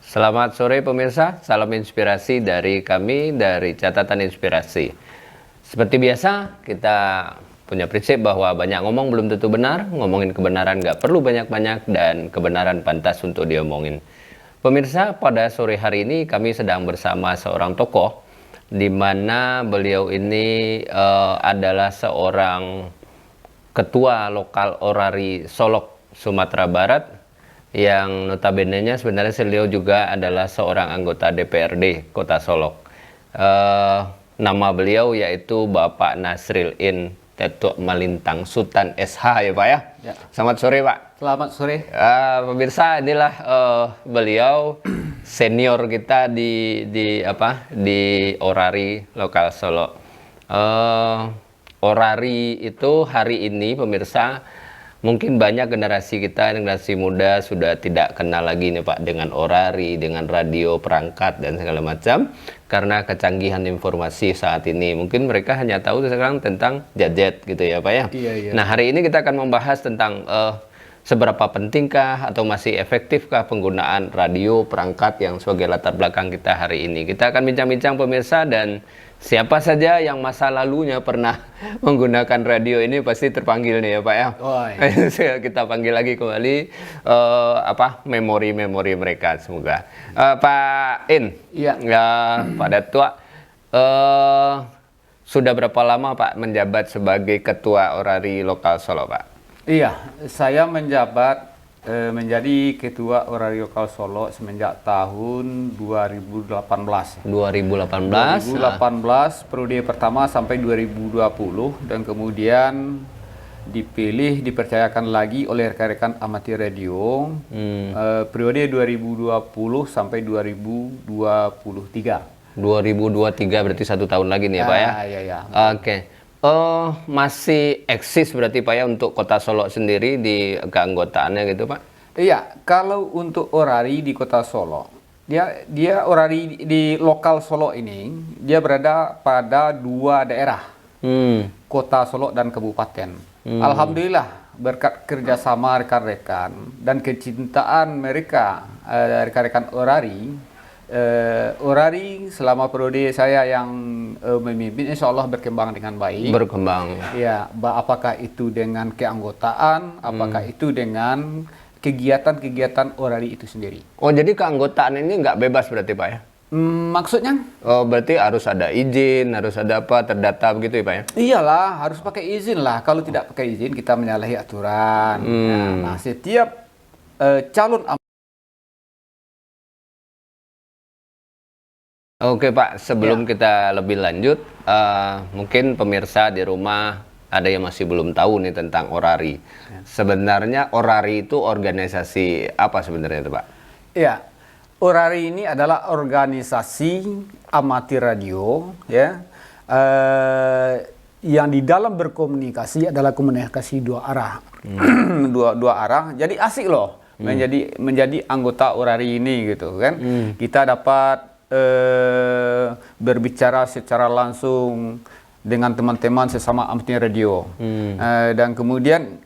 Selamat sore pemirsa, salam inspirasi dari kami dari Catatan Inspirasi. Seperti biasa, kita punya prinsip bahwa banyak ngomong belum tentu benar, ngomongin kebenaran nggak perlu banyak-banyak, dan kebenaran pantas untuk diomongin. Pemirsa, pada sore hari ini kami sedang bersama seorang tokoh, di mana beliau ini adalah seorang ketua lokal Orari Solok, Sumatera Barat, yang notabene-nya sebenarnya beliau juga adalah seorang anggota DPRD Kota Solok. Nama beliau yaitu Bapak Nasril In Tetuk Malintang Sutan SH, ya Pak ya? Ya. Selamat sore Pak. Selamat sore. Pemirsa, inilah beliau senior kita di Orari lokal Solok. Orari itu hari ini pemirsa, mungkin banyak generasi kita, generasi muda sudah tidak kenal lagi nih Pak dengan Orari, dengan radio, perangkat dan segala macam, karena kecanggihan informasi saat ini. Mungkin mereka hanya tahu sekarang tentang gadget gitu ya Pak ya. Iya. Nah, hari ini kita akan membahas tentang seberapa pentingkah atau masih efektifkah penggunaan radio, perangkat yang sebagai latar belakang kita hari ini. Kita akan bincang-bincang pemirsa, dan siapa saja yang masa lalunya pernah menggunakan radio ini pasti terpanggil nih ya Pak ya. Oh, iya. Kita panggil lagi kembali memori-memori mereka semoga. Pak In, Iya. Pak Datua, sudah berapa lama Pak menjabat sebagai ketua Orari lokal Solo Pak? Iya, saya menjabat menjadi ketua Orari Lokal Solo semenjak tahun 2018. 2018 periode pertama sampai 2020, dan kemudian dipilih, dipercayakan lagi oleh rekan-rekan amatir radio periode 2020 sampai 2023. 2023 berarti 1 tahun lagi nih ya Pak ya? Iya. Oke. Masih eksis berarti Pak ya untuk Kota Solo sendiri di keanggotaannya gitu Pak? Iya, kalau untuk Orari di Kota Solo, dia Orari di lokal Solo ini, dia berada pada 2 daerah, Kota Solo dan Kabupaten. Alhamdulillah, berkat kerjasama rekan-rekan dan kecintaan mereka, rekan-rekan Orari, Orari selama periode saya yang memimpin, insya Allah berkembang dengan baik. Berkembang. Ya, apakah itu dengan keanggotaan, apakah itu dengan kegiatan-kegiatan Orari itu sendiri. Oh, jadi keanggotaan ini nggak bebas berarti Pak ya? Maksudnya? Oh, berarti harus ada izin, harus ada apa, terdata begitu ya Pak ya? Iyalah, harus pakai izin lah. Kalau tidak pakai izin, kita menyalahi aturan. Nah, setiap calon. Oke Pak, sebelum kita lebih lanjut, mungkin pemirsa di rumah ada yang masih belum tahu nih tentang Orari. Sebenarnya Orari itu organisasi apa sebenarnya itu Pak? Iya, Orari ini adalah organisasi amatir radio, ya, yang di dalam berkomunikasi adalah komunikasi 2 arah, dua arah. Jadi asik loh menjadi anggota Orari ini gitu kan. Kita dapat berbicara secara langsung dengan teman-teman sesama amatir radio, dan kemudian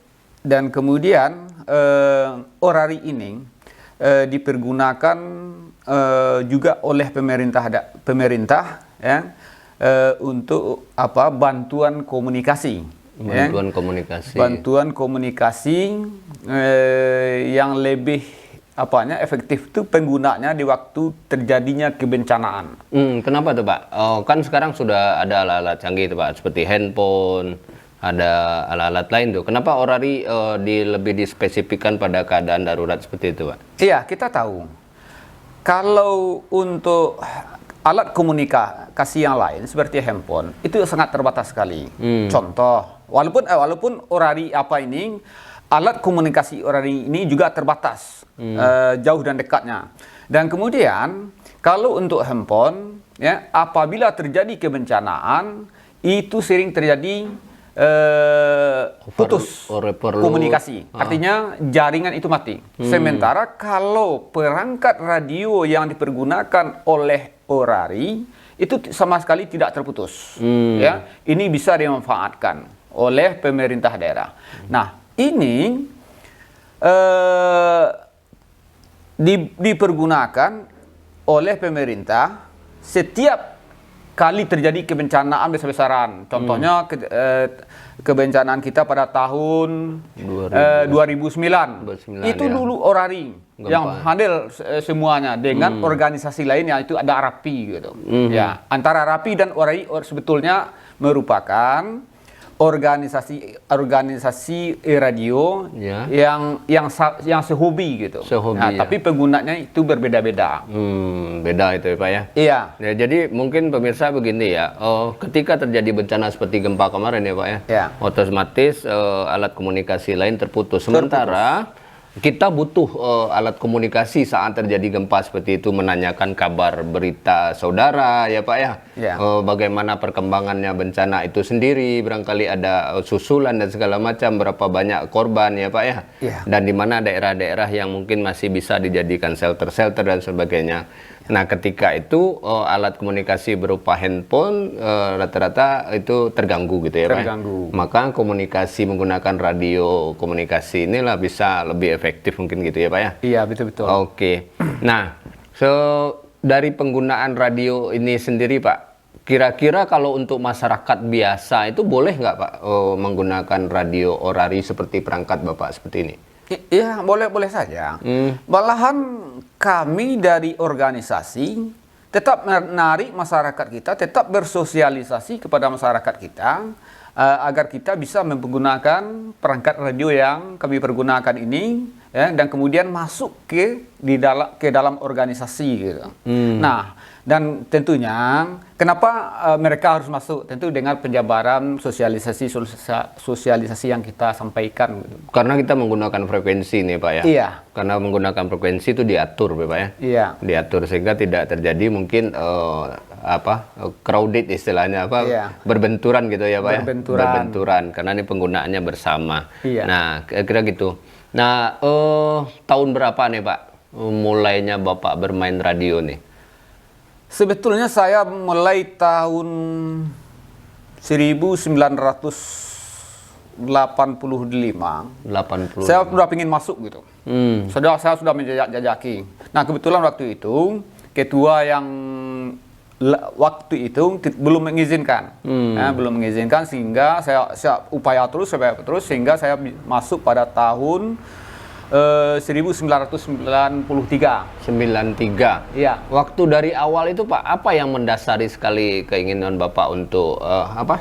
Orari ini dipergunakan juga oleh pemerintah ya, untuk bantuan komunikasi. Bantuan komunikasi yang lebih efektif itu penggunanya di waktu terjadinya kebencanaan. Kenapa tuh Pak? Kan sekarang sudah ada alat-alat canggih tuh Pak, seperti handphone, ada alat-alat lain tuh. Kenapa Orari lebih dispesifikkan pada keadaan darurat seperti itu Pak? Iya, kita tahu. Kalau untuk alat komunikasi yang lain seperti handphone, itu sangat terbatas sekali. Contoh, walaupun Orari alat komunikasi Orari ini juga terbatas, jauh dan dekatnya. Dan kemudian kalau untuk handphone, ya, apabila terjadi kebencanaan, itu sering terjadi putus komunikasi. Artinya jaringan itu mati. Sementara kalau perangkat radio yang dipergunakan oleh Orari itu sama sekali tidak terputus. Ya, ini bisa dimanfaatkan oleh pemerintah daerah. Nah, ini dipergunakan oleh pemerintah setiap kali terjadi kebencanaan besar-besaran. Contohnya kebencanaan kita pada tahun 2009. Itu ya. dulu Orari yang handle semuanya dengan organisasi lain yaitu ada Rapi gitu. Ya, antara Rapi dan Orari sebetulnya merupakan organisasi radio ya. yang sehobi gitu. Sehobi, Nah, ya. tapi penggunanya itu berbeda-beda. Beda itu ya Pak ya. Iya. Ya, jadi mungkin pemirsa begini ya, ketika terjadi bencana seperti gempa kemarin ya Pak ya, Ya. otomatis alat komunikasi lain terputus. Sementara kita butuh alat komunikasi saat terjadi gempa seperti itu, menanyakan kabar berita saudara ya Pak ya, Ya. bagaimana perkembangannya bencana itu sendiri, barangkali ada susulan dan segala macam, berapa banyak korban ya Pak ya, Ya. dan di mana daerah-daerah yang mungkin masih bisa dijadikan shelter-shelter dan sebagainya. Nah, ketika itu alat komunikasi berupa handphone rata-rata itu terganggu gitu ya Pak. Terganggu. Maka komunikasi menggunakan radio komunikasi inilah bisa lebih efektif mungkin gitu ya Pak ya. Iya, betul-betul. Oke. Nah, dari penggunaan radio ini sendiri Pak, kira-kira kalau untuk masyarakat biasa itu boleh nggak Pak menggunakan radio Orari seperti perangkat Bapak seperti ini? Iya, boleh saja. Malahan kami dari organisasi tetap menarik masyarakat kita, tetap bersosialisasi kepada masyarakat kita agar kita bisa menggunakan perangkat radio yang kami pergunakan ini, ya, dan kemudian masuk ke dalam organisasi gitu. Nah, dan tentunya kenapa mereka harus masuk? Tentu dengan penjabaran sosialisasi yang kita sampaikan gitu. Karena kita menggunakan frekuensi nih Pak ya. Iya. Karena menggunakan frekuensi itu diatur Pak ya. Iya. Diatur sehingga tidak terjadi mungkin crowded istilahnya Iya. berbenturan gitu ya Pak ya. Berbenturan. Karena ini penggunaannya bersama. Iya. Nah, kira-kira gitu. Nah, tahun berapa nih Pak mulainya Bapak bermain radio nih? Sebetulnya saya mulai tahun 1985. 80. Saya sudah ingin masuk gitu. Saya sudah menjajaki. Nah, kebetulan waktu itu ketua yang waktu itu belum mengizinkan, belum mengizinkan sehingga saya upaya terus sehingga saya masuk pada tahun 1993. 93. Iya. Waktu dari awal itu Pak, apa yang mendasari sekali keinginan Bapak untuk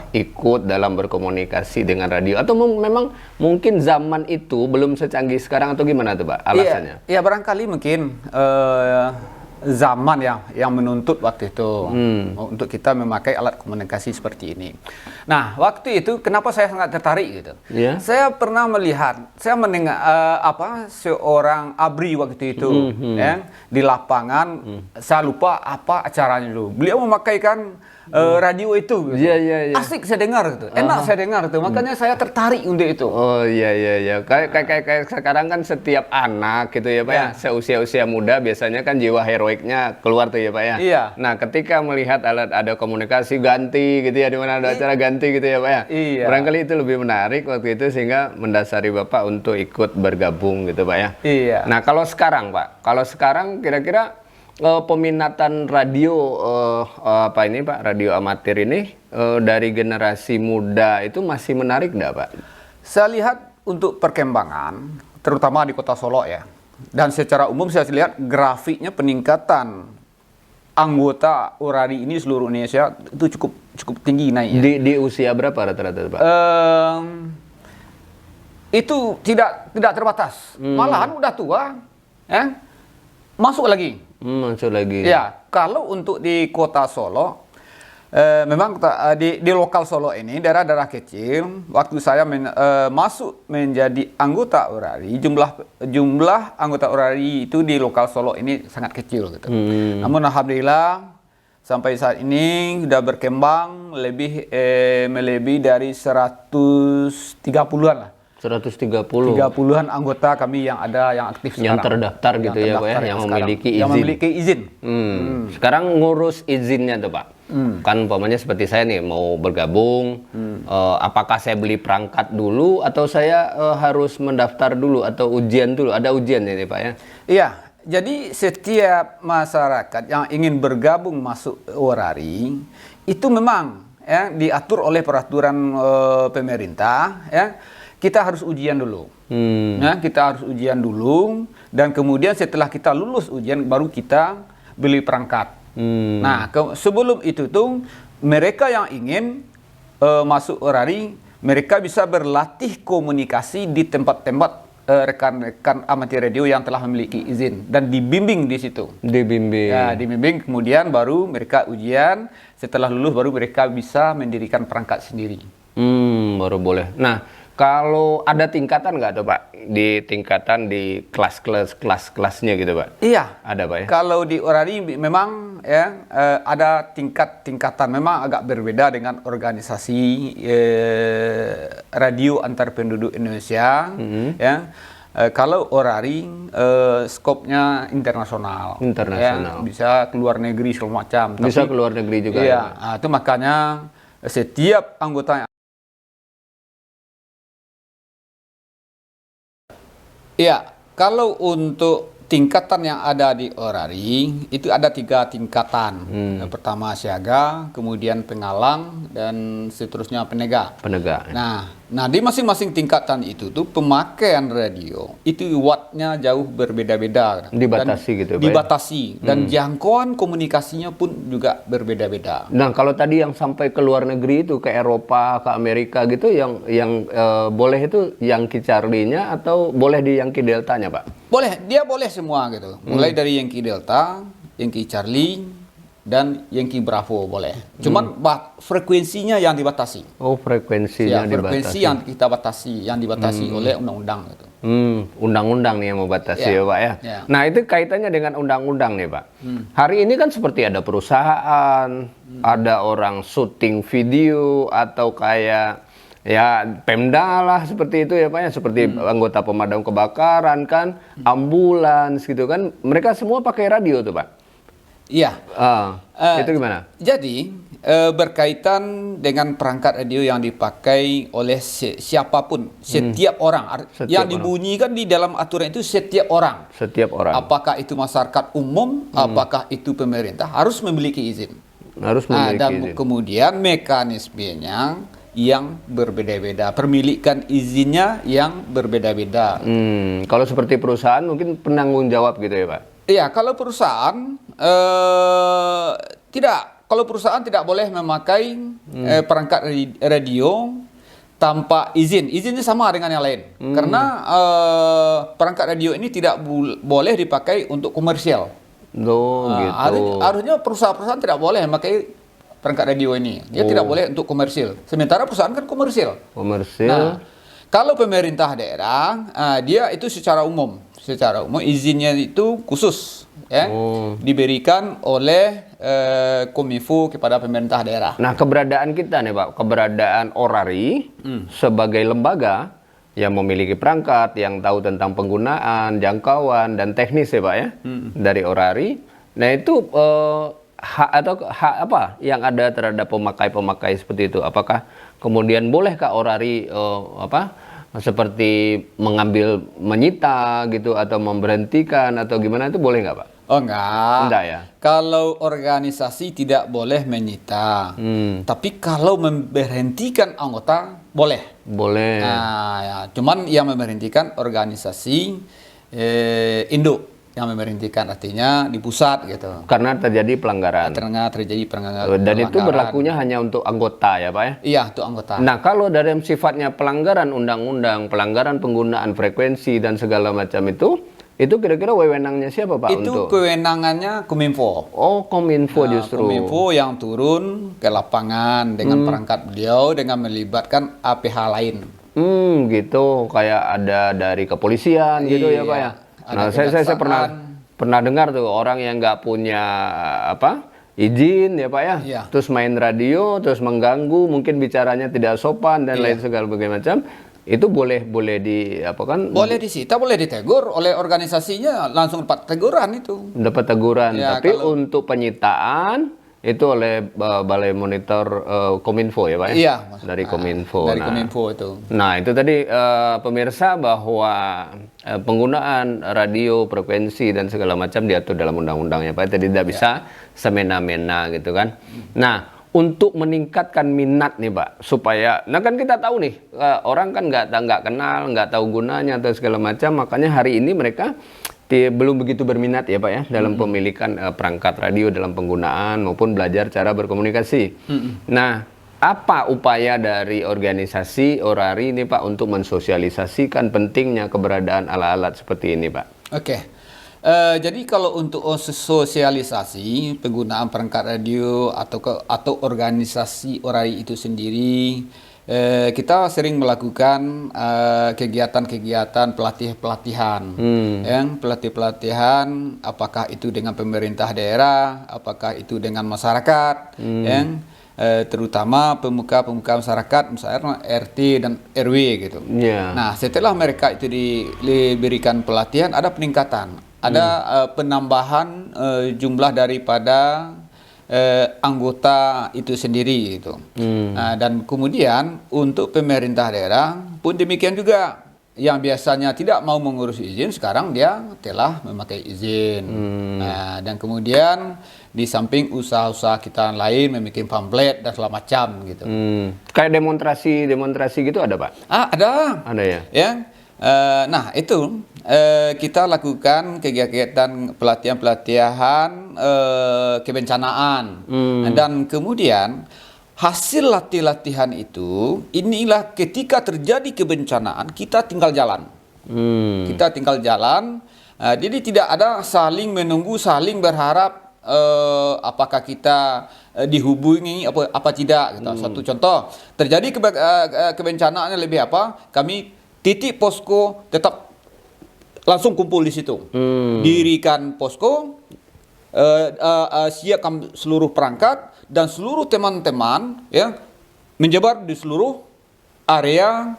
ikut dalam berkomunikasi dengan radio? Atau memang mungkin zaman itu belum secanggih sekarang atau gimana tuh Pak alasannya? Iya, barangkali mungkin zaman yang menuntut waktu itu untuk kita memakai alat komunikasi seperti ini. Nah, waktu itu kenapa saya sangat tertarik gitu? Yeah. Saya pernah melihat, saya mendengar seorang abri waktu itu ya, di lapangan. Saya lupa apa acaranya dulu. Beliau memakaikan radio itu. Gitu. Iya. Asik saya dengar gitu. Enak saya dengar gitu. Makanya saya tertarik untuk itu. Oh iya. Kayak sekarang kan setiap anak gitu ya Pak ya, seusia-usia muda biasanya kan jiwa heroiknya keluar tuh ya Pak ya. Iya. Nah, ketika melihat ada komunikasi ganti gitu ya, di mana ada acara ganti gitu ya Pak ya. Iya. Barangkali itu lebih menarik waktu itu sehingga mendasari Bapak untuk ikut bergabung gitu Pak ya. Iya. Nah, kalau sekarang Pak, kira-kira peminatan radio ini Pak, radio amatir ini dari generasi muda itu masih menarik nggak Pak? Saya lihat untuk perkembangan, terutama di Kota Solo ya, dan secara umum saya lihat grafiknya peningkatan anggota Orari ini seluruh Indonesia itu cukup tinggi naiknya. Di usia berapa rata-rata Pak? Itu tidak terbatas, malahan udah tua, masuk lagi. Masuk lagi. Ya, kalau untuk di Kota Solo, memang di lokal Solo ini daerah-daerah kecil. Waktu saya masuk menjadi anggota Orari, jumlah anggota Orari itu di lokal Solo ini sangat kecil gitu. Namun alhamdulillah sampai saat ini sudah berkembang melebihi dari 130-an lah. 30-an anggota kami yang aktif sekarang. Yang terdaftar gitu ya Pak ya, yang memiliki izin. Yang memiliki izin. Sekarang ngurus izinnya tuh Pak. Kan umpamanya seperti saya nih mau bergabung, apakah saya beli perangkat dulu atau saya harus mendaftar dulu atau ujian dulu? Ada ujian ini Pak ya? Iya, jadi setiap masyarakat yang ingin bergabung masuk Orari itu memang ya diatur oleh peraturan pemerintah ya. Kita harus ujian dulu. Ya, kita harus ujian dulu dan kemudian setelah kita lulus ujian baru kita beli perangkat. Nah, sebelum itu tuh mereka yang ingin masuk Orari, mereka bisa berlatih komunikasi di tempat-tempat rekan-rekan amatir radio yang telah memiliki izin dan dibimbing di situ. Dibimbing. Ya, dibimbing kemudian baru mereka ujian, setelah lulus baru mereka bisa mendirikan perangkat sendiri. Baru boleh. Nah, kalau ada tingkatan nggak tuh Pak? Di tingkatan di kelas-kelasnya gitu Pak? Iya. Ada Pak ya? Kalau di Orari memang ya ada tingkatan memang agak berbeda dengan organisasi radio antar penduduk Indonesia. Ya. Kalau Orari skopnya internasional. Internasional. Ya, bisa keluar negeri segala macam. Bisa keluar negeri juga. Iya. Ya? Nah, itu makanya setiap anggota. Iya, kalau untuk tingkatan yang ada di Orari itu ada 3 tingkatan. Yang pertama siaga, kemudian pengalang, dan seterusnya penegak. Penegak. Nah di masing-masing tingkatan itu tuh pemakaian radio itu wattnya jauh berbeda-beda. Dibatasi gitu, Pak ya? Dibatasi dan jangkauan komunikasinya pun juga berbeda-beda. Nah, kalau tadi yang sampai ke luar negeri itu ke Eropa, ke Amerika gitu, yang boleh itu Yankee Charlie-nya atau boleh di Yankee Delta-nya, Pak? Boleh, dia boleh semua gitu. Mulai dari Yankee Delta, Yankee Charlie, dan Yankee Bravo boleh. Cuman frekuensinya yang dibatasi. Oh, frekuensinya Ya, dibatasi. frekuensi yang dibatasi oleh undang-undang gitu. Undang-undang nih yang membatasi ya, Pak ya. Ya. Nah, itu kaitannya dengan undang-undang nih, Pak. Hari ini kan seperti ada perusahaan, ada orang syuting video atau kayak ya Pemda lah seperti itu ya Pak ya, seperti anggota pemadam kebakaran kan, ambulans gitu kan, mereka semua pakai radio tuh Pak. Iya. Itu gimana? Jadi berkaitan dengan perangkat radio yang dipakai oleh siapapun, setiap orang. Yang dibunyikan di dalam aturan itu setiap orang. Setiap orang. Apakah itu masyarakat umum, apakah itu pemerintah harus memiliki izin. Harus memiliki dan izin. kemudian mekanismenya yang berbeda-beda, permilikan izinnya yang berbeda-beda. Kalau seperti perusahaan mungkin penanggung jawab gitu ya Pak? Iya, kalau perusahaan tidak. Kalau perusahaan tidak boleh memakai perangkat radio tanpa izin. Izinnya sama dengan yang lain. Karena perangkat radio ini tidak boleh dipakai untuk komersial. Gitu. Harusnya perusahaan-perusahaan tidak boleh memakai perangkat radio ini. Dia tidak boleh untuk komersil. Sementara perusahaan kan komersil. Komersil. Nah, kalau pemerintah daerah, dia itu secara umum. Secara umum izinnya itu khusus, ya, diberikan oleh Kominfo kepada pemerintah daerah. Nah, keberadaan kita nih Pak, keberadaan Orari sebagai lembaga yang memiliki perangkat, yang tahu tentang penggunaan, jangkauan, dan teknis ya Pak ya, dari Orari. Nah itu hak apa yang ada terhadap pemakai-pemakai seperti itu? Apakah kemudian bolehkah Orari seperti mengambil, menyita gitu, atau memberhentikan atau gimana, itu boleh nggak Pak? Oh enggak. Enggak ya? Kalau organisasi tidak boleh menyita. Tapi kalau memberhentikan anggota boleh. Boleh. Nah, ya. Cuman yang memberhentikan organisasi induk. Yang memberhentikan artinya di pusat gitu. Karena terjadi pelanggaran. Karena terjadi pelanggaran. Dan itu berlakunya hanya untuk anggota ya Pak ya? Iya, untuk anggota. Nah, kalau dari sifatnya pelanggaran undang-undang, pelanggaran penggunaan frekuensi dan segala macam itu kira-kira wewenangnya siapa Pak? Itu kewenangannya Kominfo. Oh, Kominfo justru. Kominfo yang turun ke lapangan dengan perangkat beliau dengan melibatkan APH lain. Gitu. Kayak ada dari kepolisian gitu ya Pak ya? Nah, saya pernah dengar tuh orang yang nggak punya izin ya Pak ya, terus main radio, terus mengganggu, mungkin bicaranya tidak sopan dan lain segala macam. Itu boleh boleh disita, boleh ditegur oleh organisasinya, langsung dapat teguran itu. Dapat teguran, tapi untuk penyitaan itu oleh Balai Monitor Kominfo ya Pak ya? Iya. Dari Kominfo. Dari Kominfo itu. Nah itu tadi pemirsa bahwa penggunaan radio, frekuensi dan segala macam diatur dalam undang-undangnya Pak. Jadi tidak bisa semena-mena gitu kan. Nah untuk meningkatkan minat nih Pak, supaya, nah kan kita tahu nih orang kan nggak kenal, nggak tahu gunanya atau segala macam, makanya hari ini mereka belum begitu berminat ya Pak ya dalam pemilikan perangkat radio dalam penggunaan maupun belajar cara berkomunikasi. Nah, apa upaya dari organisasi Orari ini Pak untuk mensosialisasikan pentingnya keberadaan alat-alat seperti ini Pak? Oke. Jadi kalau untuk sosialisasi penggunaan perangkat radio atau organisasi Orari itu sendiri, kita sering melakukan kegiatan-kegiatan pelatihan, yang pelatihan apakah itu dengan pemerintah daerah, apakah itu dengan masyarakat, yang terutama pemuka-pemuka masyarakat, misalnya RT dan RW gitu. Nah, setelah mereka itu diberikan pelatihan, ada peningkatan, ada penambahan jumlah daripada anggota itu sendiri gitu. Nah, dan kemudian untuk pemerintah daerah pun demikian juga, yang biasanya tidak mau mengurus izin sekarang dia telah memakai izin. Nah, dan kemudian di samping usaha-usaha kita lain membuat pamflet dan segala macam gitu. Kayak demonstrasi gitu ada Pak? Ada ya. Ya. Nah itu kita lakukan kegiatan pelatihan kebencanaan, dan kemudian hasil latihan itu, inilah ketika terjadi kebencanaan kita tinggal jalan. Jadi tidak ada saling menunggu, saling berharap apakah kita dihubungi apa tidak gitu. Satu contoh, terjadi kebencanaan lebih apa, kami titik posko tetap langsung kumpul di situ. Dirikan posko, siapkan seluruh perangkat dan seluruh teman-teman ya menyebar di seluruh area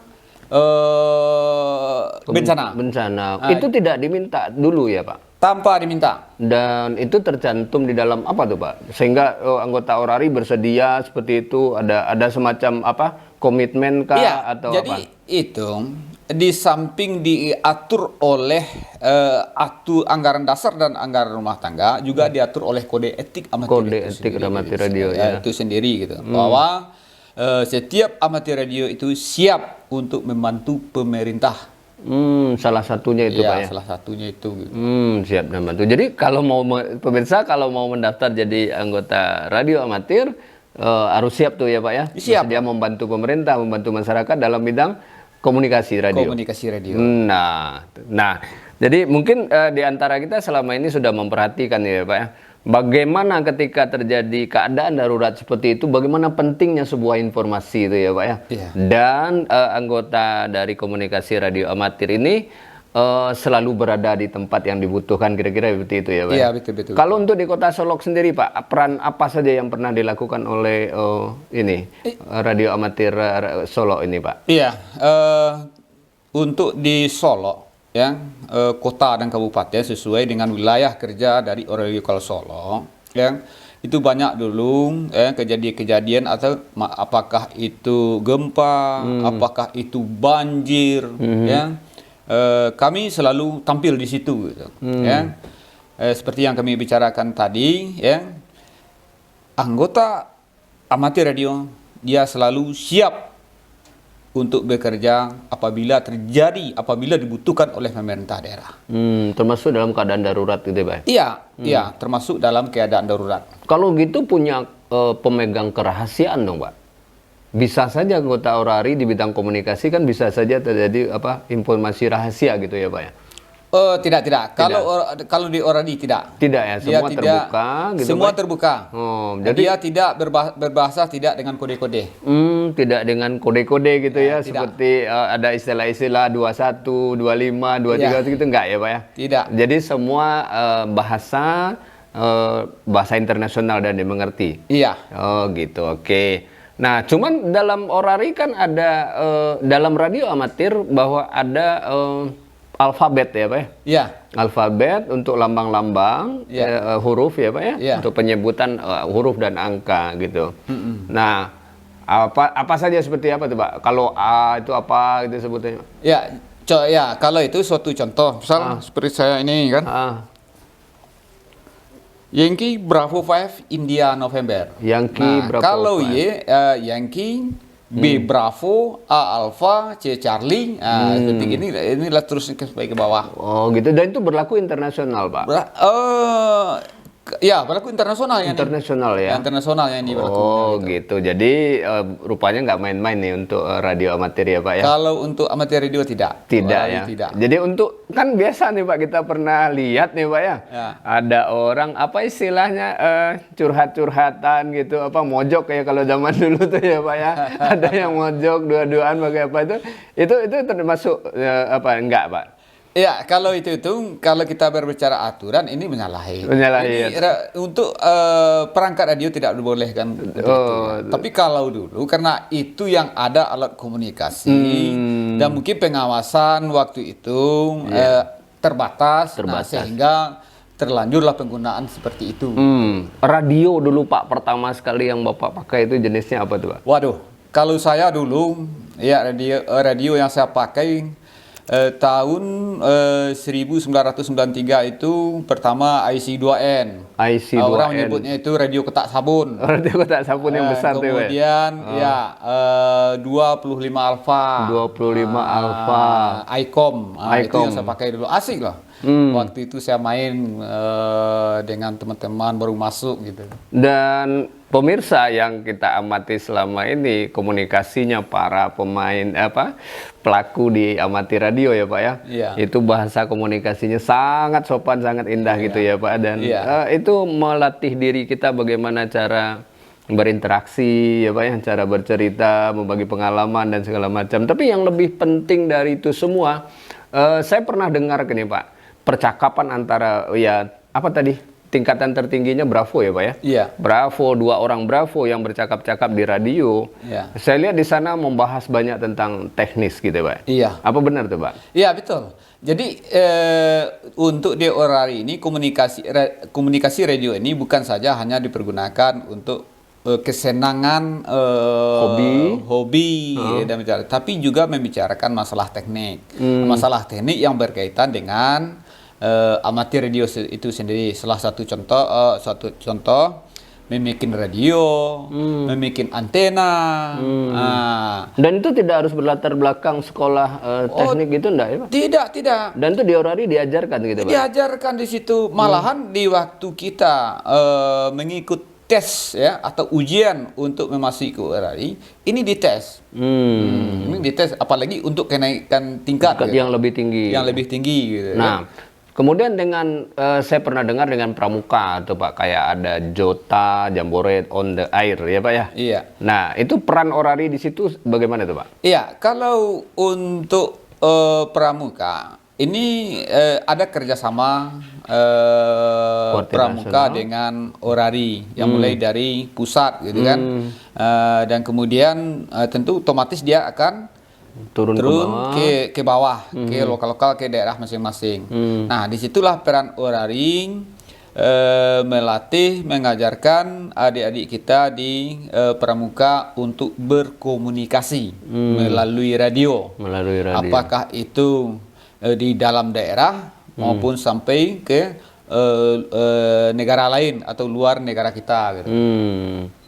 bencana. Itu tidak diminta dulu ya Pak? Tanpa diminta. Dan itu tercantum di dalam apa tuh Pak? Sehingga anggota Orari bersedia seperti itu, ada semacam apa? Komitmen kah atau jadi apa? Itu di samping diatur oleh anggaran dasar dan anggaran rumah tangga, juga diatur oleh kode etik amatir radio itu sendiri gitu. Bahwa setiap amatir radio itu siap untuk membantu pemerintah. Salah satunya itu Pak ya? Salah satunya itu gitu. Siap membantu. Jadi kalau mau pemirsa kalau mau mendaftar jadi anggota radio amatir harus siap tuh ya Pak ya? Siap. Dia membantu pemerintah, membantu masyarakat dalam bidang komunikasi radio. Nah, jadi mungkin di antara kita selama ini sudah memperhatikan ya Pak ya, bagaimana ketika terjadi keadaan darurat seperti itu, bagaimana pentingnya sebuah informasi itu ya Pak ya. Dan anggota dari komunikasi radio amatir ini selalu berada di tempat yang dibutuhkan, kira-kira seperti itu ya Pak. Iya, betul. Kalau untuk di Kota Solok sendiri Pak, peran apa saja yang pernah dilakukan oleh radio amatir Solok ini Pak? Iya, untuk di Solok ya, kota dan kabupaten sesuai dengan wilayah kerja dari Orari Lokal Solok ya, itu banyak dulu kejadian-kejadian atau apakah itu gempa, apakah itu banjir ya. Kami selalu tampil di situ gitu, ya. Seperti yang kami bicarakan tadi ya, anggota amatir radio dia selalu siap untuk bekerja apabila dibutuhkan oleh pemerintah daerah. Termasuk dalam keadaan darurat gitu Pak? Iya, termasuk dalam keadaan darurat. Kalau gitu punya pemegang kerahasiaan dong Pak? Bisa saja anggota Orari di bidang komunikasi kan bisa saja terjadi informasi rahasia gitu ya Pak ya? Tidak. Kalau di Orari tidak. Tidak ya, semua terbuka gitu. Semua Pak? terbuka. Jadi dia tidak berbahasa tidak dengan kode-kode. Tidak dengan kode-kode gitu ya, tidak. seperti ada istilah-istilah 21, 25, 23 gitu enggak ya Pak ya? Tidak. Jadi semua bahasa internasional dan dimengerti. Iya. Oh gitu, oke. Nah, cuman dalam Orari kan ada dalam radio amatir bahwa ada alfabet ya Pak ya? Iya. alfabet untuk lambang-lambang, huruf ya Pak ya, untuk penyebutan huruf dan angka gitu. Nah, apa saja seperti apa tuh Pak? Kalau A itu apa gitu sebutnya? Ya, kalau itu suatu contoh, misal seperti saya ini kan. Yankee Bravo 5 India November. Yankee Bravo. Kalau Yankee, B Bravo, A Alpha, C Charlie, seperti inilah terus sampai ke bawah. Oh gitu, dan itu berlaku internasional Pak? Ya, berlaku internasional ya. Internasional ya. Internasional yang ini berlaku. Oh gitu. Jadi rupanya nggak main-main nih untuk radio amatir ya Pak ya? Kalau untuk amatir radio tidak. Tidak ya. Tidak. Jadi untuk kan biasa nih Pak, kita pernah lihat nih Pak ya. Ada orang apa istilahnya curhat-curhatan gitu, apa mojok kayak kalau zaman dulu tuh ya Pak ya. Ada yang mojok dua-duaan pakai apa itu termasuk apa enggak Pak? Ya, kalau itu kalau kita berbicara aturan ini menyalahi. Untuk perangkat radio tidak dibolehkan. Tapi kalau dulu karena itu yang ada alat komunikasi dan mungkin pengawasan waktu itu terbatas. Nah, sehingga terlanjurlah penggunaan seperti itu. Radio dulu Pak pertama sekali yang Bapak pakai itu jenisnya apa tuh Pak? Waduh, kalau saya dulu ya radio yang saya pakai tahun 1993 itu pertama IC2N. IC2N. Orang menyebutnya itu radio kotak sabun. Radio kotak sabun yang besar tuh. Kemudian 25 Alpha. 25 Alpha. ICOM. Itu yang saya pakai dulu. Asik loh. Waktu itu saya main dengan teman-teman baru masuk gitu. Dan pemirsa yang kita amati selama ini komunikasinya para pemain pelaku di amatir radio ya Pak ya. Itu bahasa komunikasinya sangat sopan, sangat indah gitu ya Pak, dan itu melatih diri kita bagaimana cara berinteraksi ya Pak ya, cara bercerita, membagi pengalaman dan segala macam. Tapi yang lebih penting dari itu semua, saya pernah dengar gini Pak, percakapan antara tingkatan tertingginya Bravo ya Pak ya? Iya. Bravo, 2 orang Bravo yang bercakap-cakap di radio. Saya lihat di sana membahas banyak tentang teknis gitu Pak. Iya. Apa benar tuh Pak? Iya betul. Jadi untuk di orari ini komunikasi radio ini bukan saja hanya dipergunakan untuk kesenangan hobi tapi juga membicarakan masalah teknik. Masalah teknik yang berkaitan dengan amatir radio itu sendiri. Salah satu contoh membuat radio, membuat antena. Dan itu tidak harus berlatar belakang sekolah teknik gitu enggak ya Pak? Tidak. Dan itu di orari diajarkan gitu Pak? Diajarkan di situ. Malahan di waktu kita mengikut tes ya atau ujian untuk memasuki ke orari, ini dites. Ini dites, apalagi untuk kenaikan tingkat yang lebih tinggi. Yang lebih tinggi gitu. Nah, kemudian dengan saya pernah dengar dengan pramuka tuh Pak, kayak ada Jota, Jambore on the air ya Pak ya? Iya. Nah, itu peran orari di situ bagaimana tuh Pak? Iya, kalau untuk pramuka ini ada kerjasama pramuka dengan orari yang mulai dari pusat gitu kan, dan kemudian tentu otomatis dia akan turun ke bawah, ke lokal-lokal, ke daerah masing-masing. Nah, disitulah peran orari melatih, mengajarkan adik-adik kita di pramuka untuk berkomunikasi melalui radio. Apakah itu di dalam daerah maupun sampai ke negara lain atau luar negara kita gitu.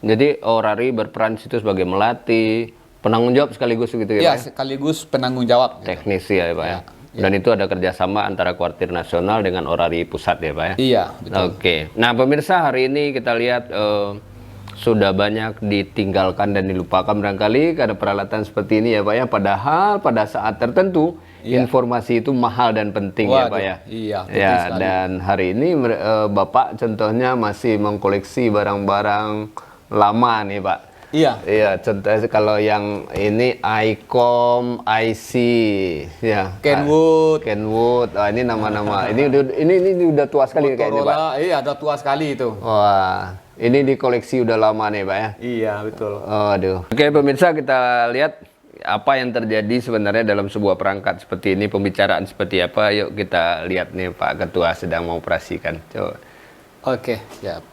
Jadi orari berperan situ sebagai melatih, penanggung jawab sekaligus gitu ya Pak? Ya, sekaligus penanggung jawab. Teknis ya Pak ya? Dan itu ada kerjasama antara Kuartir Nasional dengan orari pusat ya Pak ya? Iya, betul. Oke. Nah pemirsa, hari ini kita lihat sudah banyak ditinggalkan dan dilupakan barangkali karena peralatan seperti ini ya Pak ya. Padahal pada saat tertentu informasi itu mahal dan penting ya Pak ya. Iya. Ya, dan hari ini Bapak contohnya masih mengkoleksi barang-barang lama nih Pak. Iya, contohnya kalau yang ini ICOM, IC, ya. Kenwood. Ini nama-nama. ini udah tua sekali kayaknya Pak. Iya, udah tua sekali itu. Wah, ini dikoleksi udah lama nih Pak ya. Iya, betul. Aduh. Oke pemirsa, kita lihat apa yang terjadi sebenarnya dalam sebuah perangkat seperti ini, pembicaraan seperti apa. Yuk kita lihat nih Pak Ketua sedang mengoperasikan. Coba. Oke, siap.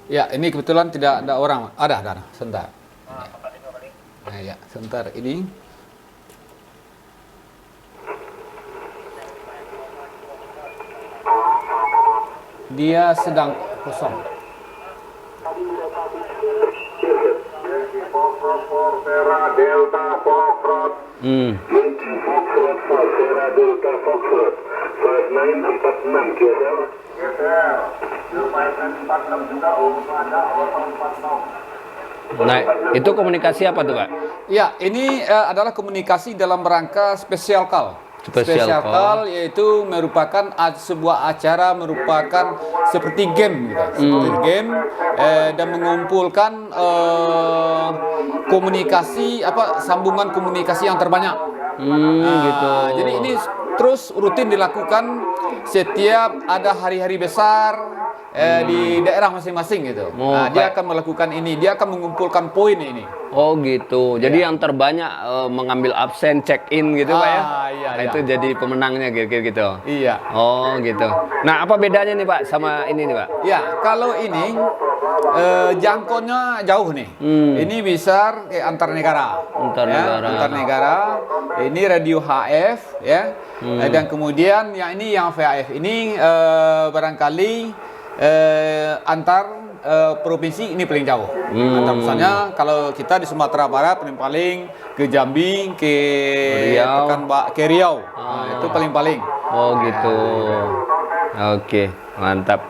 Ya, ini kebetulan tidak ada orang. Ada. Sebentar. Nah, ya, sebentar. Ini. Dia sedang kosong. Nah, itu komunikasi apa tuh Pak? Ya, ini adalah komunikasi dalam rangka spesial call. Spesial call yaitu merupakan sebuah acara, merupakan seperti game gitu. Seperti game dan mengumpulkan komunikasi sambungan komunikasi yang terbanyak. Gitu. Jadi ini terus rutin dilakukan setiap ada hari-hari besar di daerah masing-masing gitu. Dia akan melakukan ini, dia akan mengumpulkan poin ini. Oh gitu. Jadi yang terbanyak mengambil absen, check in gitu Pak ya? Iya, Nah, itu jadi pemenangnya kira-kira gitu. Iya. Oh gitu. Nah apa bedanya nih Pak sama ini nih Pak? Ya, kalau ini jangkauannya jauh nih. Ini bisa antar negara. Antar negara. Ini radio HF ya. Dan kemudian yang ini yang VHF ini barangkali antar provinsi ini paling jauh. Antar misalnya kalau kita di Sumatera Barat paling ke Jambi, ke Riau. Nah, itu paling. Oh gitu. Oke, mantap.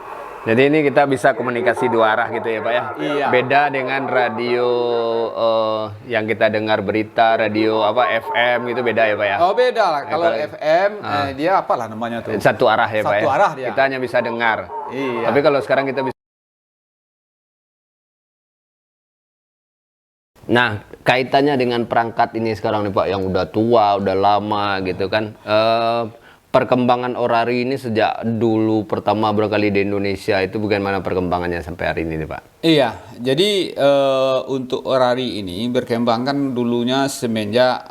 Jadi ini kita bisa komunikasi dua arah gitu ya Pak ya? Iya. Beda dengan radio yang kita dengar berita, radio FM gitu beda ya Pak ya? Oh beda lah. Kalau FM dia apalah namanya tuh? Satu arah ya Pak ya? Satu arah dia. Kita hanya bisa dengar. Iya. Tapi kalau sekarang kita bisa. Nah, kaitannya dengan perangkat ini sekarang nih Pak, yang udah tua, udah lama gitu kan. Perkembangan orari ini sejak dulu pertama berkali di Indonesia itu bagaimana perkembangannya sampai hari ini nih Pak? Iya, jadi untuk orari ini berkembang kan dulunya semenjak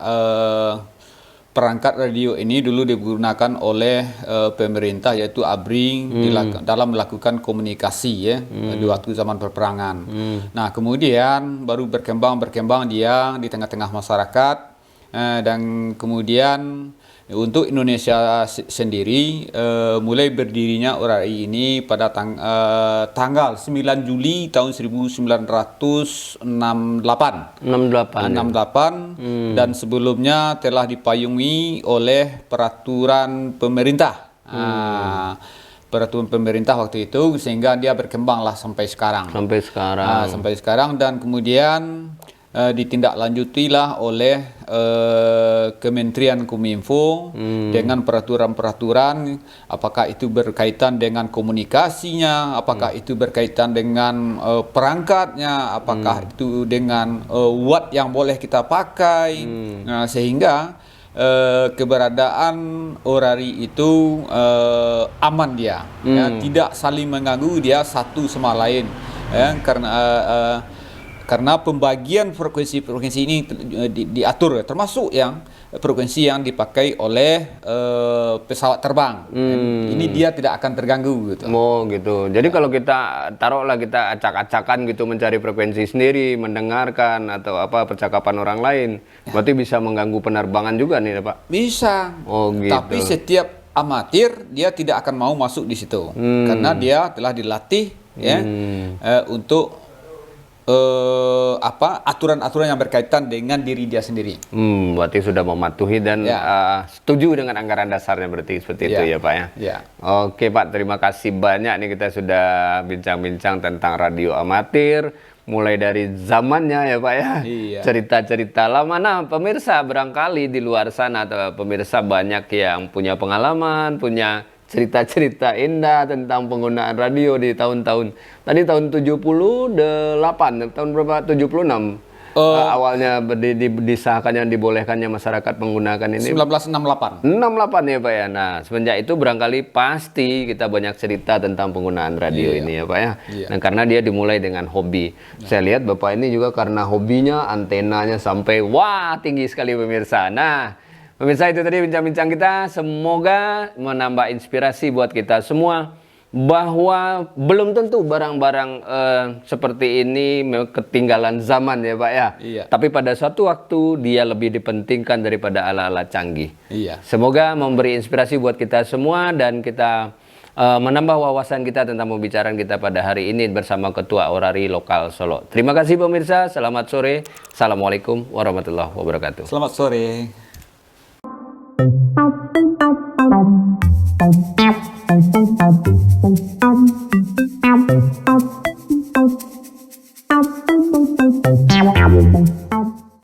perangkat radio ini dulu digunakan oleh pemerintah yaitu ABRI dalam melakukan komunikasi ya di waktu zaman peperangan. Nah kemudian baru berkembang dia di tengah-tengah masyarakat dan kemudian untuk Indonesia sendiri mulai berdirinya orari ini pada tanggal 9 Juli tahun 1968. 68 dan sebelumnya telah dipayungi oleh peraturan pemerintah. Peraturan pemerintah waktu itu sehingga dia berkembanglah sampai sekarang. Sampai sekarang dan kemudian ditindaklanjutilah oleh Kementerian Kominfo dengan peraturan-peraturan, apakah itu berkaitan dengan komunikasinya, apakah itu berkaitan dengan perangkatnya, apakah itu dengan watt yang boleh kita pakai, sehingga keberadaan orari itu aman dia, ya, tidak saling mengganggu dia satu sama lain, ya, karena pembagian frekuensi ini diatur, termasuk yang frekuensi yang dipakai oleh pesawat terbang. Ini dia tidak akan terganggu gitu. Oh gitu. Jadi kalau kita taruhlah kita acak-acakan gitu mencari frekuensi sendiri, mendengarkan atau apa percakapan orang lain, berarti bisa mengganggu penerbangan juga nih Pak? Bisa. Oh gitu. Tapi setiap amatir dia tidak akan mau masuk di situ karena dia telah dilatih ya untuk aturan-aturan yang berkaitan dengan diri dia sendiri. Berarti sudah mematuhi dan setuju dengan anggaran dasarnya berarti seperti itu ya Pak ya? Ya. Oke Pak, terima kasih banyak nih kita sudah bincang-bincang tentang radio amatir, mulai dari zamannya ya Pak ya? Iya. Cerita-cerita lama. Nah pemirsa barangkali di luar sana atau pemirsa banyak yang punya pengalaman, punya cerita-cerita indah tentang penggunaan radio di tahun-tahun tadi tahun 78, tahun berapa? 76 awalnya disahkannya, dibolehkannya masyarakat menggunakan ini? 1968. 68 ya Pak ya. Nah, semenjak itu barangkali pasti kita banyak cerita tentang penggunaan radio ini ya Pak ya. Nah, karena dia dimulai dengan hobi. Saya lihat Bapak ini juga karena hobinya, antenanya sampai wah tinggi sekali pemirsa. Nah, pemirsa, itu tadi bincang-bincang kita. Semoga menambah inspirasi buat kita semua bahwa belum tentu barang-barang seperti ini ketinggalan zaman ya Pak ya. Iya. Tapi pada suatu waktu dia lebih dipentingkan daripada alat-alat canggih. Iya. Semoga memberi inspirasi buat kita semua dan kita menambah wawasan kita tentang pembicaraan kita pada hari ini bersama Ketua Orari Lokal Solo. Terima kasih pemirsa, selamat sore. Assalamualaikum warahmatullahi wabarakatuh. Selamat sore.